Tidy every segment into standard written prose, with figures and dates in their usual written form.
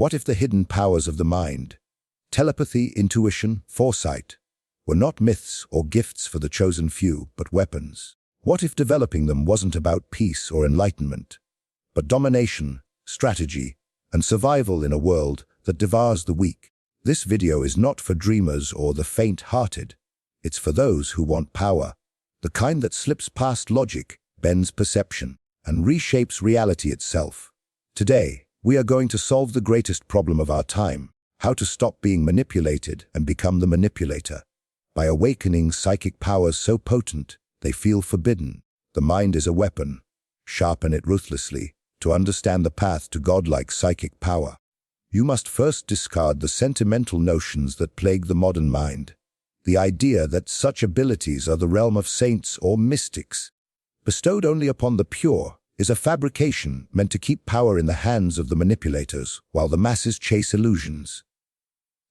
What if the hidden powers of the mind, telepathy, intuition, foresight, were not myths or gifts for the chosen few, but weapons? What if developing them wasn't about peace or enlightenment, but domination, strategy, and survival in a world that devours the weak? This video is not for dreamers or the faint-hearted. It's for those who want power, the kind that slips past logic, bends perception, and reshapes reality itself. Today, we are going to solve the greatest problem of our time: how to stop being manipulated and become the manipulator. By awakening psychic powers so potent, they feel forbidden. The mind is a weapon. Sharpen it ruthlessly to understand the path to godlike psychic power. You must first discard the sentimental notions that plague the modern mind. The idea that such abilities are the realm of saints or mystics, bestowed only upon the pure, is a fabrication meant to keep power in the hands of the manipulators while the masses chase illusions.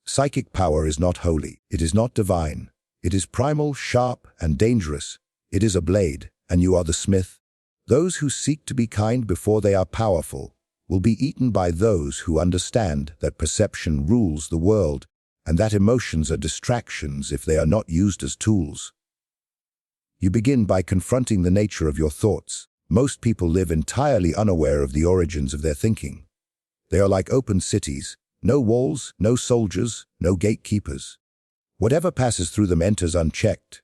Psychic power is not holy. It is not divine. It is primal, sharp, and dangerous. It is a blade, and you are the smith. Those who seek to be kind before they are powerful will be eaten by those who understand that perception rules the world and that emotions are distractions if they are not used as tools. You begin by confronting the nature of your thoughts. Most people live entirely unaware of the origins of their thinking. They are like open cities: no walls, no soldiers, no gatekeepers. Whatever passes through them enters unchecked.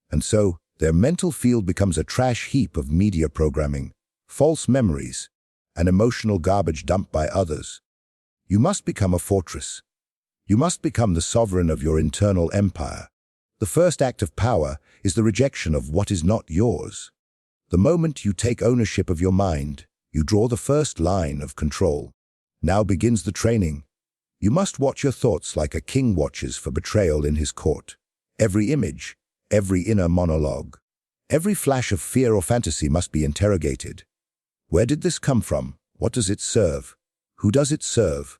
And so, their mental field becomes a trash heap of media programming, false memories, and emotional garbage dumped by others. You must become a fortress. You must become the sovereign of your internal empire. The first act of power is the rejection of what is not yours. The moment you take ownership of your mind, you draw the first line of control. Now begins the training. You must watch your thoughts like a king watches for betrayal in his court. Every image, every inner monologue, every flash of fear or fantasy must be interrogated. Where did this come from? What does it serve? Who does it serve?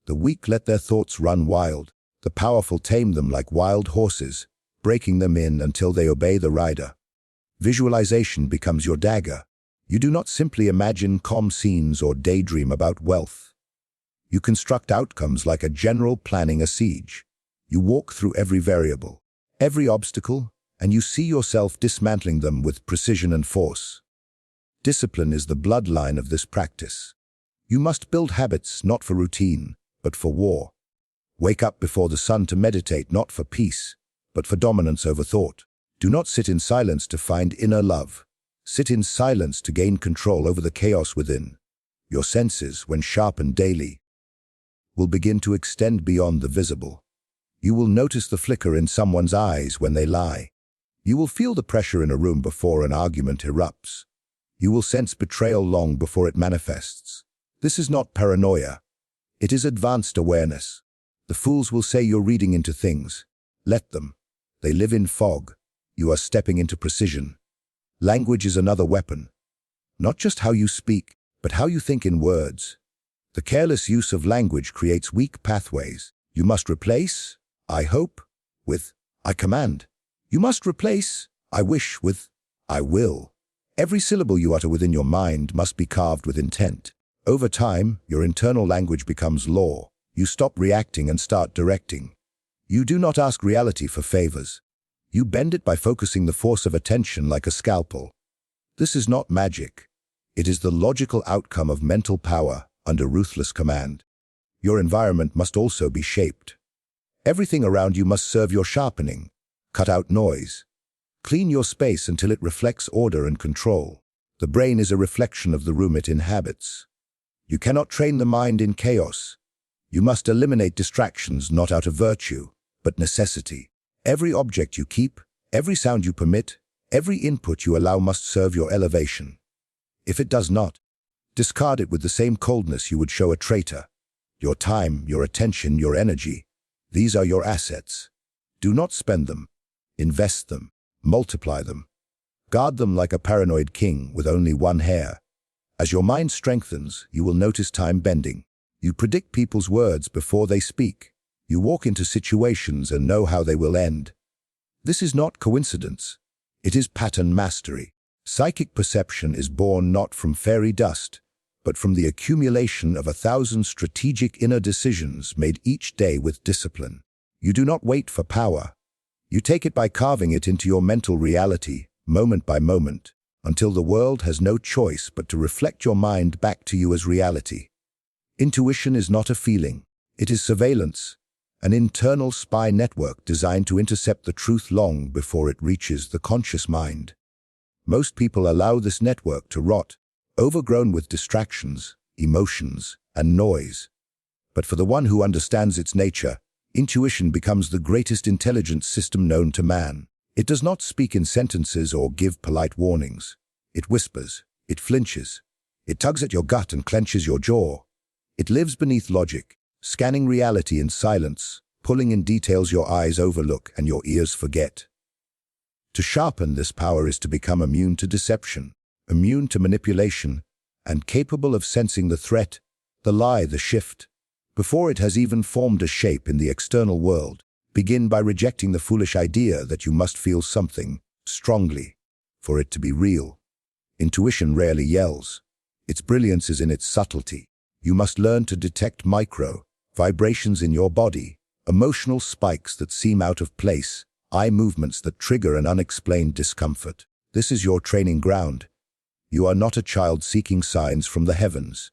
The weak let their thoughts run wild. The powerful tame them like wild horses, breaking them in until they obey the rider. Visualization becomes your dagger. You do not simply imagine calm scenes or daydream about wealth. You construct outcomes like a general planning a siege. You walk through every variable, every obstacle, and you see yourself dismantling them with precision and force. Discipline is the bloodline of this practice. You must build habits not for routine, but for war. Wake up before the sun to meditate not for peace, but for dominance over thought. Do not sit in silence to find inner love. Sit in silence to gain control over the chaos within. Your senses, when sharpened daily, will begin to extend beyond the visible. You will notice the flicker in someone's eyes when they lie. You will feel the pressure in a room before an argument erupts. You will sense betrayal long before it manifests. This is not paranoia. It is advanced awareness. The fools will say you're reading into things. Let them. They live in fog. You are stepping into precision. Language is another weapon. Not just how you speak, but how you think in words. The careless use of language creates weak pathways. You must replace "I hope" with "I command." You must replace "I wish" with "I will." Every syllable you utter within your mind must be carved with intent. Over time, your internal language becomes law. You stop reacting and start directing. You do not ask reality for favors. You bend it by focusing the force of attention like a scalpel. This is not magic. It is the logical outcome of mental power under ruthless command. Your environment must also be shaped. Everything around you must serve your sharpening. Cut out noise. Clean your space until it reflects order and control. The brain is a reflection of the room it inhabits. You cannot train the mind in chaos. You must eliminate distractions not out of virtue, but necessity. Every object you keep, every sound you permit, every input you allow must serve your elevation. If it does not, discard it with the same coldness you would show a traitor. Your time, your attention, your energy, these are your assets. Do not spend them. Invest them. Multiply them. Guard them like a paranoid king with only one hair. As your mind strengthens, you will notice time bending. You predict people's words before they speak. You walk into situations and know how they will end. This is not coincidence. It is pattern mastery. Psychic perception is born not from fairy dust, but from the accumulation of 1,000 strategic inner decisions made each day with discipline. You do not wait for power. You take it by carving it into your mental reality, moment by moment, until the world has no choice but to reflect your mind back to you as reality. Intuition is not a feeling. It is surveillance, an internal spy network designed to intercept the truth long before it reaches the conscious mind. Most people allow this network to rot, overgrown with distractions, emotions, and noise. But for the one who understands its nature, intuition becomes the greatest intelligence system known to man. It does not speak in sentences or give polite warnings. It whispers, it flinches, it tugs at your gut and clenches your jaw. It lives beneath logic, scanning reality in silence, pulling in details your eyes overlook and your ears forget. To sharpen this power is to become immune to deception, immune to manipulation, and capable of sensing the threat, the lie, the shift, before it has even formed a shape in the external world. Begin by rejecting the foolish idea that you must feel something strongly for it to be real. Intuition rarely yells. Its brilliance is in its subtlety. You must learn to detect micro vibrations in your body, emotional spikes that seem out of place, eye movements that trigger an unexplained discomfort. This is your training ground. You are not a child seeking signs from the heavens.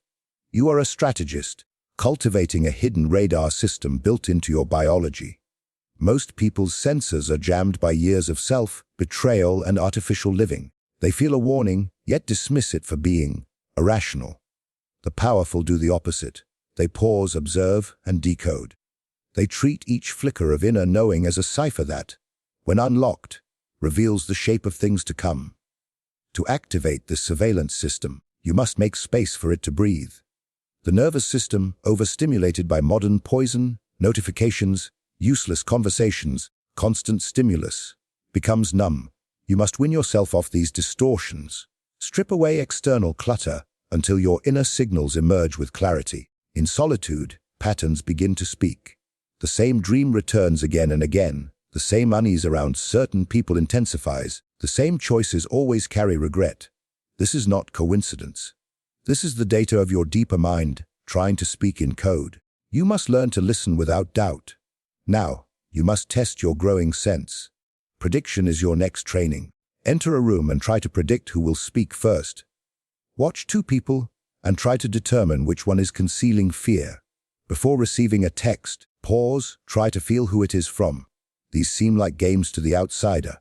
You are a strategist, cultivating a hidden radar system built into your biology. Most people's senses are jammed by years of self-betrayal and artificial living. They feel a warning, yet dismiss it for being irrational. The powerful do the opposite. They pause, observe, and decode. They treat each flicker of inner knowing as a cipher that, when unlocked, reveals the shape of things to come. To activate this surveillance system, you must make space for it to breathe. The nervous system, overstimulated by modern poison, notifications, useless conversations, constant stimulus, becomes numb. You must win yourself off these distortions. Strip away external clutter until your inner signals emerge with clarity. In solitude, patterns begin to speak. The same dream returns again and again. The same unease around certain people intensifies. The same choices always carry regret. This is not coincidence. This is the data of your deeper mind, trying to speak in code. You must learn to listen without doubt. Now, you must test your growing sense. Prediction is your next training. Enter a room and try to predict who will speak first. Watch two people and try to determine which one is concealing fear. Before receiving a text, pause, try to feel who it is from. These seem like games to the outsider,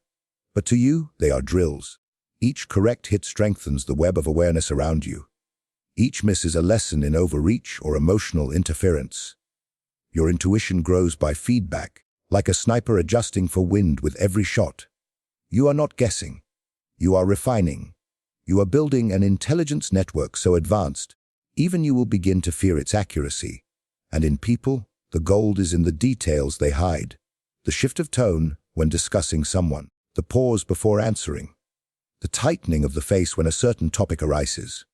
but to you, they are drills. Each correct hit strengthens the web of awareness around you. Each miss is a lesson in overreach or emotional interference. Your intuition grows by feedback, like a sniper adjusting for wind with every shot. You are not guessing. You are refining. You are building an intelligence network so advanced, even you will begin to fear its accuracy. And in people, the gold is in the details they hide. The shift of tone when discussing someone, the pause before answering, the tightening of the face when a certain topic arises.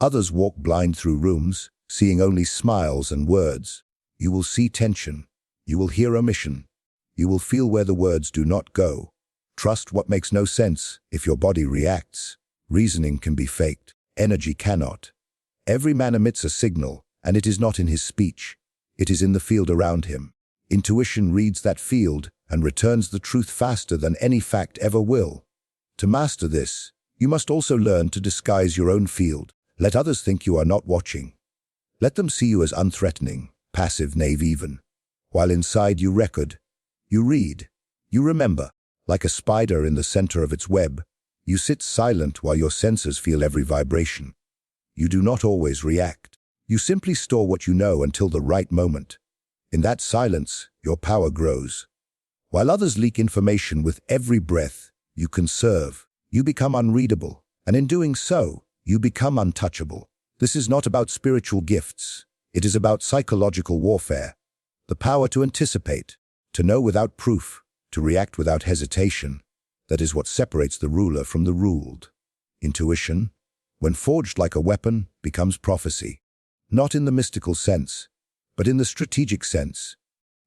Others walk blind through rooms, seeing only smiles and words. You will see tension. You will hear omission. You will feel where the words do not go. Trust what makes no sense if your body reacts. Reasoning can be faked. Energy cannot. Every man emits a signal, and it is not in his speech. It is in the field around him. Intuition reads that field and returns the truth faster than any fact ever will. To master this, you must also learn to disguise your own field. Let others think you are not watching. Let them see you as unthreatening, passive, naive even. While inside you record, you read, you remember. Like a spider in the center of its web, you sit silent while your senses feel every vibration. You do not always react. You simply store what you know until the right moment. In that silence, your power grows. While others leak information with every breath, you conserve. You become unreadable, and in doing so, you become untouchable. This is not about spiritual gifts. It is about psychological warfare. The power to anticipate, to know without proof, to react without hesitation. That is what separates the ruler from the ruled. Intuition, when forged like a weapon, becomes prophecy. Not in the mystical sense, but in the strategic sense.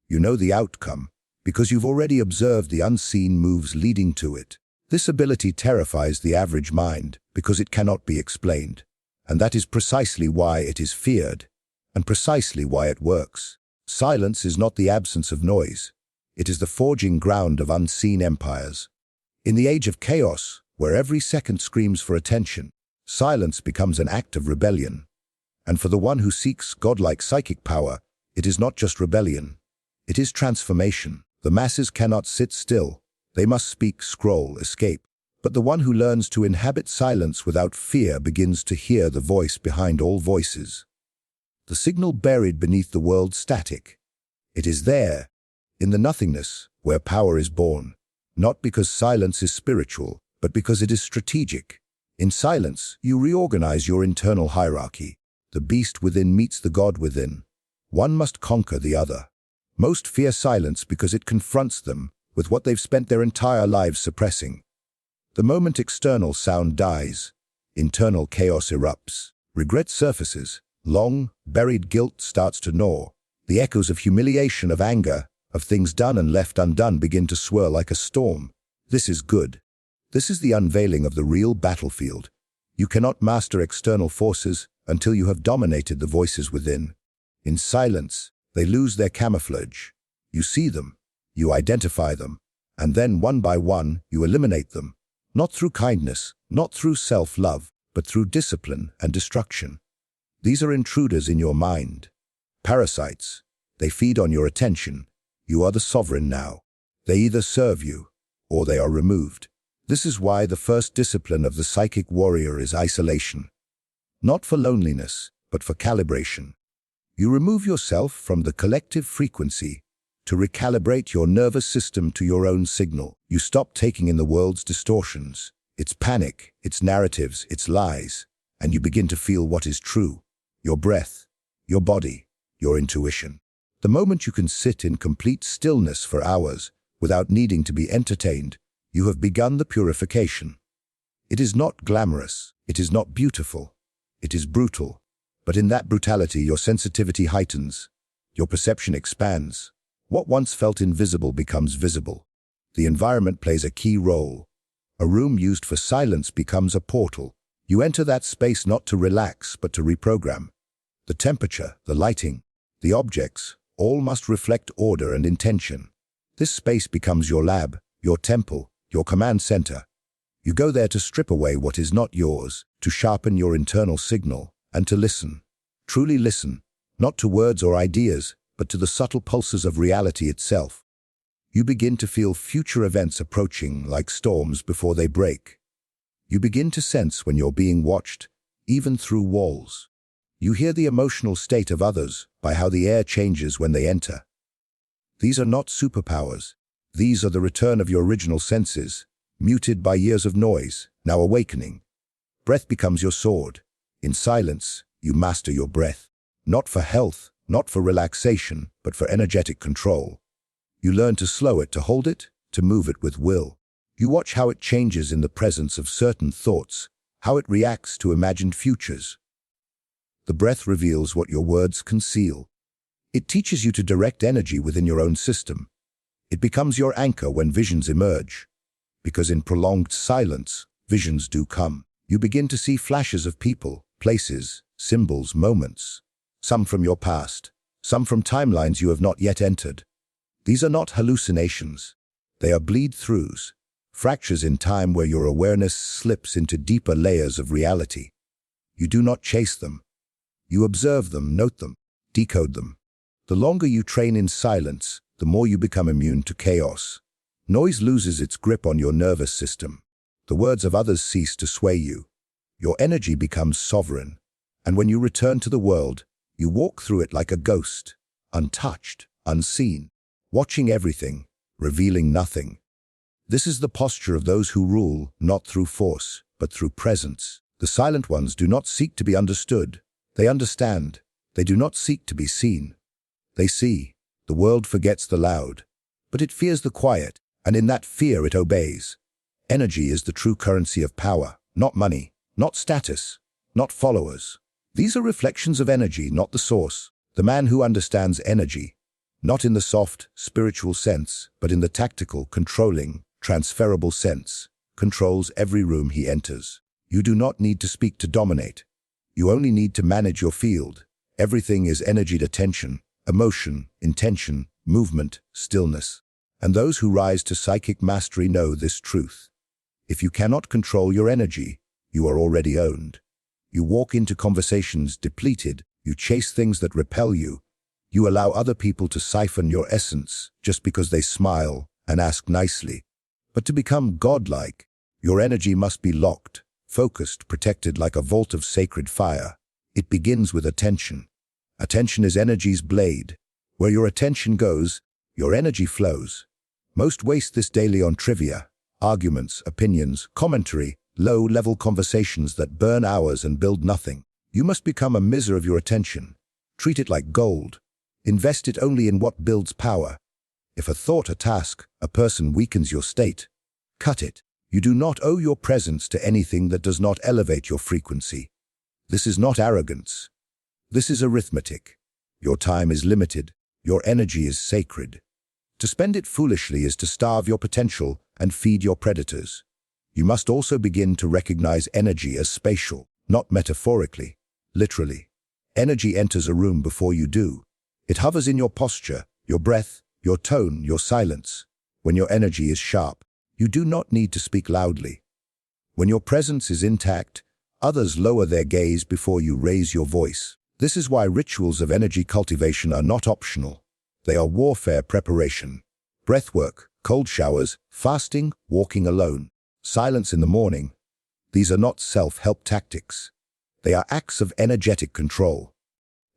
You know the outcome, because you've already observed the unseen moves leading to it. This ability terrifies the average mind, because it cannot be explained. And that is precisely why it is feared, and precisely why it works. Silence is not the absence of noise. It is the forging ground of unseen empires. In the age of chaos, where every second screams for attention, silence becomes an act of rebellion. And for the one who seeks godlike psychic power, it is not just rebellion. It is transformation. The masses cannot sit still. They must speak, scroll, escape. But the one who learns to inhabit silence without fear begins to hear the voice behind all voices. The signal buried beneath the world's static. It is there, in the nothingness, where power is born. Not because silence is spiritual, but because it is strategic. In silence, you reorganize your internal hierarchy. The beast within meets the God within. One must conquer the other. Most fear silence because it confronts them with what they've spent their entire lives suppressing. The moment external sound dies, internal chaos erupts. Regret surfaces. Long, buried guilt starts to gnaw. The echoes of humiliation, of anger, of things done and left undone begin to swirl like a storm. This is good. This is the unveiling of the real battlefield. You cannot master external forces until you have dominated the voices within. In silence, they lose their camouflage. You see them, you identify them, and then one by one, you eliminate them. Not through kindness, not through self-love, but through discipline and destruction. These are intruders in your mind. Parasites. They feed on your attention. You are the sovereign now. They either serve you, or they are removed. This is why the first discipline of the psychic warrior is isolation. Not for loneliness, but for calibration. You remove yourself from the collective frequency to recalibrate your nervous system to your own signal. You stop taking in the world's distortions, its panic, its narratives, its lies, and you begin to feel what is true. Your breath, your body, your intuition. The moment you can sit in complete stillness for hours without needing to be entertained, you have begun the purification. It is not glamorous, it is not beautiful, it is brutal. But in that brutality, your sensitivity heightens, your perception expands. What once felt invisible becomes visible. The environment plays a key role. A room used for silence becomes a portal. You enter that space not to relax, but to reprogram. The temperature, the lighting, the objects, all must reflect order and intention. This space becomes your lab, your temple, your command center. You go there to strip away what is not yours, to sharpen your internal signal, and to listen. Truly listen, not to words or ideas, but to the subtle pulses of reality itself. You begin to feel future events approaching like storms before they break. You begin to sense when you're being watched, even through walls. You hear the emotional state of others by how the air changes when they enter. These are not superpowers. These are the return of your original senses, muted by years of noise, now awakening. Breath becomes your sword. In silence, you master your breath. Not for health, not for relaxation, but for energetic control. You learn to slow it, to hold it, to move it with will. You watch how it changes in the presence of certain thoughts, how it reacts to imagined futures. The breath reveals what your words conceal. It teaches you to direct energy within your own system. It becomes your anchor when visions emerge. Because in prolonged silence, visions do come. You begin to see flashes of people, places, symbols, moments. Some from your past, some from timelines you have not yet entered. These are not hallucinations. They are bleed-throughs, fractures in time where your awareness slips into deeper layers of reality. You do not chase them. You observe them, note them, decode them. The longer you train in silence, the more you become immune to chaos. Noise loses its grip on your nervous system. The words of others cease to sway you. Your energy becomes sovereign. And when you return to the world, you walk through it like a ghost, untouched, unseen, watching everything, revealing nothing. This is the posture of those who rule, not through force, but through presence. The silent ones do not seek to be understood. They understand. They do not seek to be seen. They see. The world forgets the loud, but it fears the quiet, and in that fear it obeys. Energy is the true currency of power, not money, not status, not followers. These are reflections of energy, not the source. The man who understands energy, not in the soft, spiritual sense, but in the tactical, controlling, transferable sense, controls every room he enters. You do not need to speak to dominate. You only need to manage your field. Everything is energied attention, emotion, intention, movement, stillness. And those who rise to psychic mastery know this truth. If you cannot control your energy, you are already owned. You walk into conversations depleted, you chase things that repel you, you allow other people to siphon your essence just because they smile and ask nicely. But to become godlike, your energy must be locked, focused, protected like a vault of sacred fire. It begins with attention. Attention is energy's blade. Where your attention goes, your energy flows. Most waste this daily on trivia, arguments, opinions, commentary, low-level conversations that burn hours and build nothing. You must become a miser of your attention. Treat it like gold. Invest it only in what builds power. If a thought, a task, a person weakens your state, cut it. You do not owe your presence to anything that does not elevate your frequency. This is not arrogance. This is arithmetic. Your time is limited. Your energy is sacred. To spend it foolishly is to starve your potential and feed your predators. You must also begin to recognize energy as spatial, not metaphorically, literally. Energy enters a room before you do. It hovers in your posture, your breath, your tone, your silence. When your energy is sharp, you do not need to speak loudly. When your presence is intact, others lower their gaze before you raise your voice. This is why rituals of energy cultivation are not optional. They are warfare preparation. Breathwork, cold showers, fasting, walking alone, silence in the morning. These are not self-help tactics. They are acts of energetic control.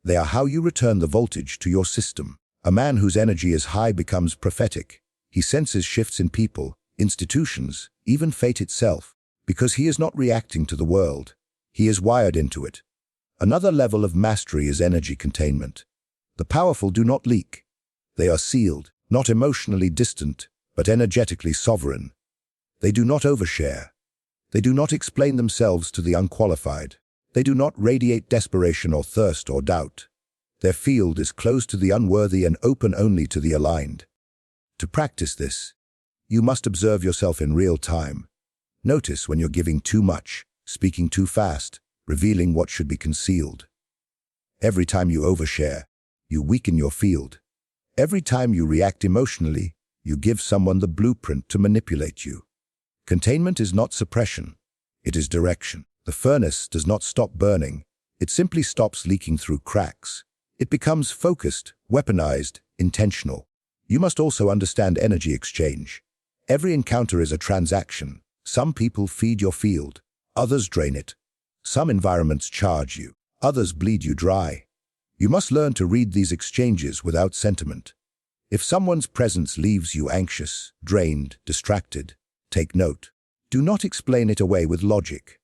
They are how you return the voltage to your system. A man whose energy is high becomes prophetic. He senses shifts in people, institutions, even fate itself, because he is not reacting to the world. He is wired into it. Another level of mastery is energy containment. The powerful do not leak. They are sealed, not emotionally distant, but energetically sovereign. They do not overshare. They do not explain themselves to the unqualified. They do not radiate desperation or thirst or doubt. Their field is closed to the unworthy and open only to the aligned. To practice this, you must observe yourself in real time. Notice when you're giving too much, speaking too fast, revealing what should be concealed. Every time you overshare, you weaken your field. Every time you react emotionally, you give someone the blueprint to manipulate you. Containment is not suppression. It is direction. The furnace does not stop burning. It simply stops leaking through cracks. It becomes focused, weaponized, intentional. You must also understand energy exchange. Every encounter is a transaction. Some people feed your field. Others drain it. Some environments charge you. Others bleed you dry. You must learn to read these exchanges without sentiment. If someone's presence leaves you anxious, drained, distracted, take note. Do not explain it away with logic.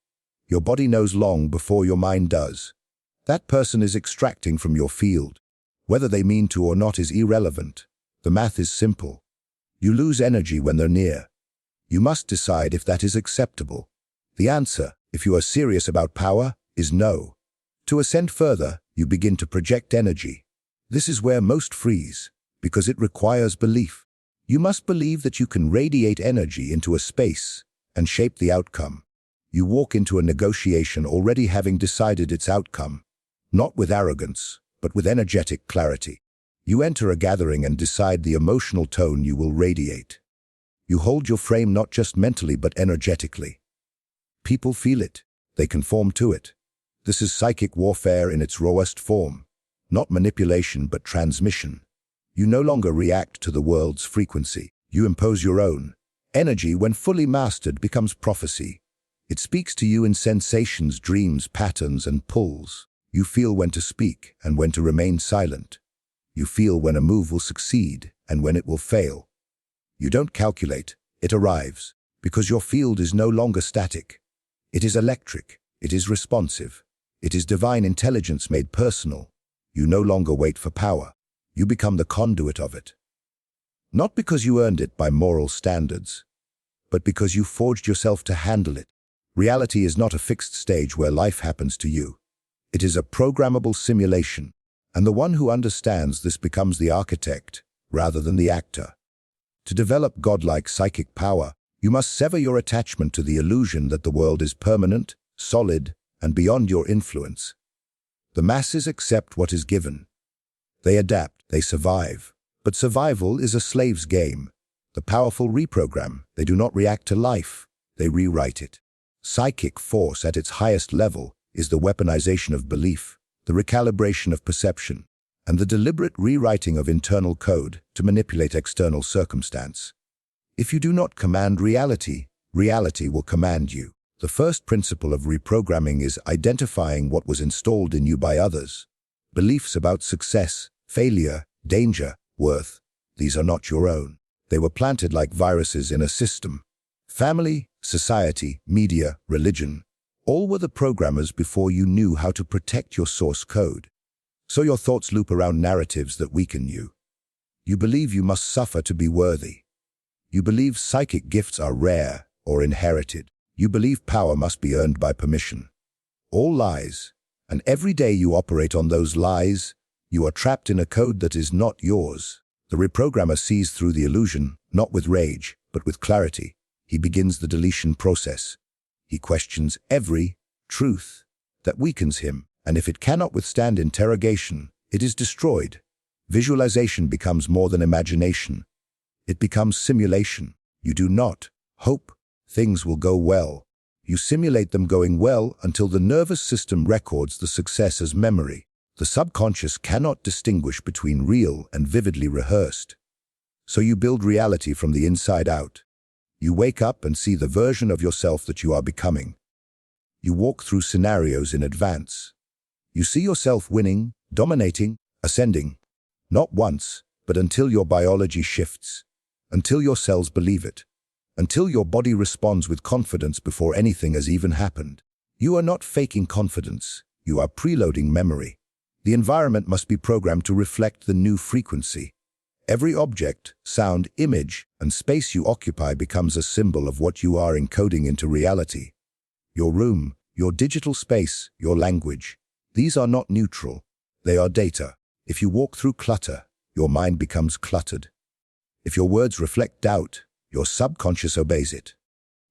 Your body knows long before your mind does. That person is extracting from your field. Whether they mean to or not is irrelevant. The math is simple. You lose energy when they're near. You must decide if that is acceptable. The answer, if you are serious about power, is no. To ascend further, you begin to project energy. This is where most freeze, because it requires belief. You must believe that you can radiate energy into a space and shape the outcome. You walk into a negotiation already having decided its outcome, not with arrogance, but with energetic clarity. You enter a gathering and decide the emotional tone you will radiate. You hold your frame not just mentally but energetically. People feel it. They conform to it. This is psychic warfare in its rawest form. Not manipulation but transmission. You no longer react to the world's frequency. You impose your own. Energy, when fully mastered, becomes prophecy. It speaks to you in sensations, dreams, patterns, and pulls. You feel when to speak and when to remain silent. You feel when a move will succeed and when it will fail. You don't calculate, it arrives, because your field is no longer static. It is electric, it is responsive, it is divine intelligence made personal. You no longer wait for power, you become the conduit of it. Not because you earned it by moral standards, but because you forged yourself to handle it. Reality is not a fixed stage where life happens to you. It is a programmable simulation, and the one who understands this becomes the architect rather than the actor. To develop godlike psychic power, you must sever your attachment to the illusion that the world is permanent, solid, and beyond your influence. The masses accept what is given. They adapt, they survive. But survival is a slave's game. The powerful reprogram. They do not react to life, they rewrite it. Psychic force at its highest level is the weaponization of belief, the recalibration of perception, and the deliberate rewriting of internal code to manipulate external circumstance. If you do not command reality, reality will command you. The first principle of reprogramming is identifying what was installed in you by others. Beliefs about success, failure, danger, worth, these are not your own. They were planted like viruses in a system. Family, society, media, religion, all were the programmers before you knew how to protect your source code. So your thoughts loop around narratives that weaken you. You believe you must suffer to be worthy. You believe psychic gifts are rare or inherited. You believe power must be earned by permission. All lies, and every day you operate on those lies, you are trapped in a code that is not yours. The reprogrammer sees through the illusion, not with rage, but with clarity. He begins the deletion process. He questions every truth that weakens him, and if it cannot withstand interrogation, it is destroyed. Visualization becomes more than imagination. It becomes simulation. You do not hope things will go well. You simulate them going well until the nervous system records the success as memory. The subconscious cannot distinguish between real and vividly rehearsed. So you build reality from the inside out. You wake up and see the version of yourself that you are becoming. You walk through scenarios in advance. You see yourself winning, dominating, ascending. Not once, but until your biology shifts. Until your cells believe it. Until your body responds with confidence before anything has even happened. You are not faking confidence. You are preloading memory. The environment must be programmed to reflect the new frequency. Every object, sound, image, and space you occupy becomes a symbol of what you are encoding into reality. Your room, your digital space, your language. These are not neutral. They are data. If you walk through clutter, your mind becomes cluttered. If your words reflect doubt, your subconscious obeys it.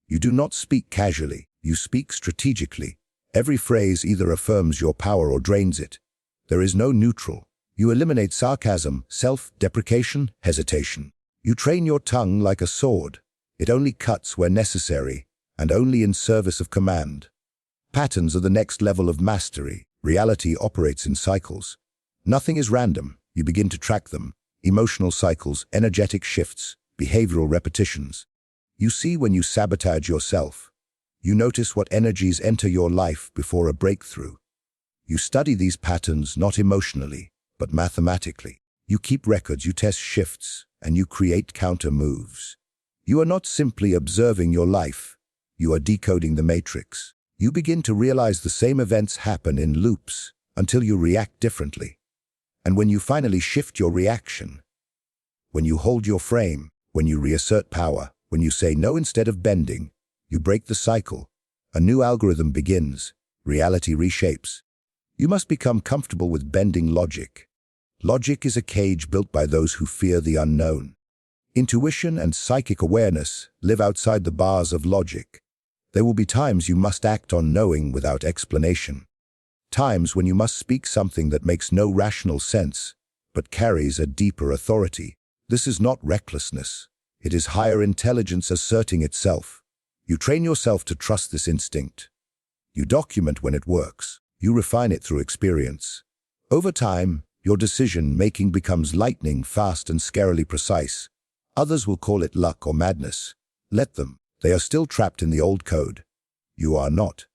You do not speak casually. You speak strategically. Every phrase either affirms your power or drains it. There is no neutral. You eliminate sarcasm, self-deprecation, hesitation. You train your tongue like a sword. It only cuts where necessary, and only in service of command. Patterns are the next level of mastery. Reality operates in cycles. Nothing is random. You begin to track them. Emotional cycles, energetic shifts, behavioral repetitions. You see when you sabotage yourself. You notice what energies enter your life before a breakthrough. You study these patterns not emotionally, but mathematically. You keep records, you test shifts, and you create counter moves. You are not simply observing your life. You are decoding the matrix. You begin to realize the same events happen in loops until you react differently. And when you finally shift your reaction, when you hold your frame, when you reassert power, when you say no instead of bending, you break the cycle. A new algorithm begins. Reality reshapes. You must become comfortable with bending logic. Logic is a cage built by those who fear the unknown. Intuition and psychic awareness live outside the bars of logic. There will be times you must act on knowing without explanation. Times when you must speak something that makes no rational sense, but carries a deeper authority. This is not recklessness. It is higher intelligence asserting itself. You train yourself to trust this instinct. You document when it works. You refine it through experience. Over time, your decision-making becomes lightning fast and scarily precise. Others will call it luck or madness. Let them. They are still trapped in the old code. You are not.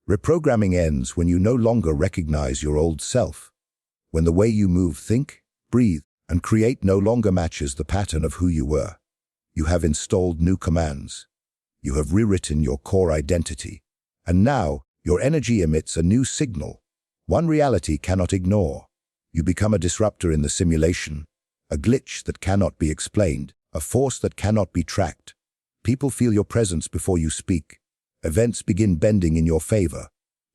Reprogramming ends when you no longer recognize your old self. When the way you move, think, breathe, and create no longer matches the pattern of who you were. You have installed new commands. You have rewritten your core identity. And now, your energy emits a new signal, one reality cannot ignore. You become a disruptor in the simulation, a glitch that cannot be explained, a force that cannot be tracked. People feel your presence before you speak. Events begin bending in your favor.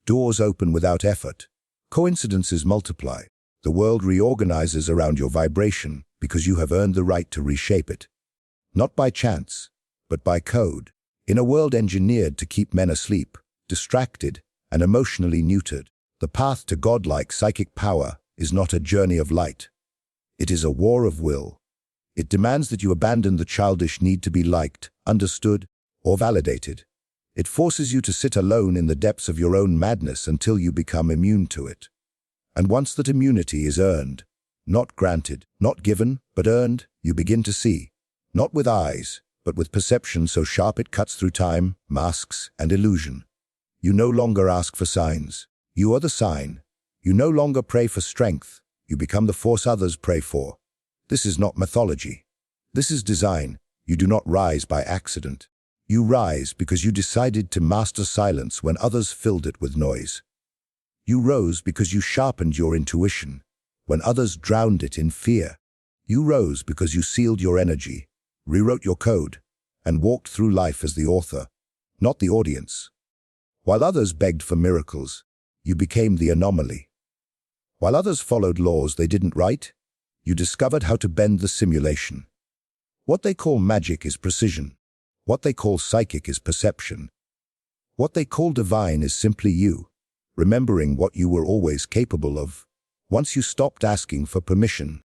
Doors open without effort. Coincidences multiply. The world reorganizes around your vibration because you have earned the right to reshape it. Not by chance, but by code. In a world engineered to keep men asleep, distracted, and emotionally neutered. The path to godlike psychic power is not a journey of light. It is a war of will. It demands that you abandon the childish need to be liked, understood, or validated. It forces you to sit alone in the depths of your own madness until you become immune to it. And once that immunity is earned, not granted, not given, but earned, you begin to see, not with eyes, but with perception so sharp it cuts through time, masks, and illusion. You no longer ask for signs. You are the sign. You no longer pray for strength. You become the force others pray for. This is not mythology. This is design. You do not rise by accident. You rise because you decided to master silence when others filled it with noise. You rose because you sharpened your intuition when others drowned it in fear. You rose because you sealed your energy, rewrote your code, and walked through life as the author, not the audience. While others begged for miracles, you became the anomaly. While others followed laws they didn't write, you discovered how to bend the simulation. What they call magic is precision. What they call psychic is perception. What they call divine is simply you, remembering what you were always capable of. Once you stopped asking for permission,